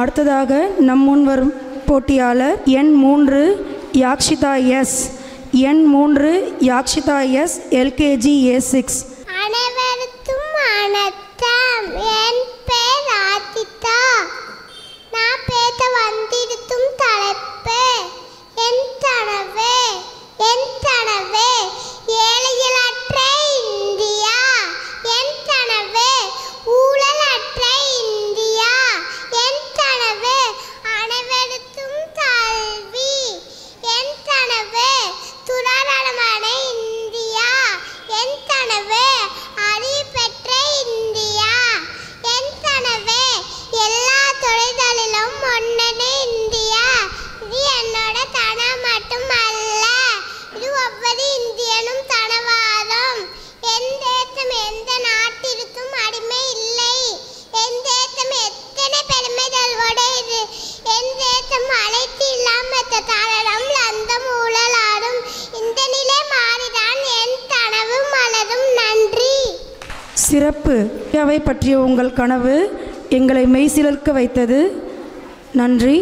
அடுத்ததாக நம் முன் வரும் போட்டியாளர் எண் 3 யாக்ஷிதா எஸ். எண் 3 யாக்ஷிதா எஸ், எல்கேஜி A6. அனைவருக்கும் வணக்கம். என் பேர் ஆதித்தா. நான் பேச வந்திருக்கும் தலைப்பு என் கனவு. என் கனவு ஏழைகளற்ற இந்தியா. என் கனவு ஊழலற்ற இந்தியா. என் கனவு அனைவருக்கும் கல்வி. என் கனவு துராளமான இந்தியா. என் கனவு அறிவு பெற்ற இந்தியா. என் கனவு எல்லா தொழில்களிலும் முன்னணி இந்தியா. இது என்னோட கனவு மட்டும் அல்ல, இது ஒவ்வொரு இந்தியனும் கனவாகும். என் தேசம் எந்த நாட்டிற்கும் அடிமை இல்லை. என் தேசம் எத்தனை பெருமைகளோடு என் தேசம் அழைத்து இல்லாமத்த காரணம் லந்தம் ஊழலாடும். இந்த நிலை மாறிதான் என் கனவு மலரும். நன்றி. சிறப்பு. இந்தியாவை பற்றிய உங்கள் கனவு எங்களை மெய்சிலிர்க்க வைத்தது. நன்றி.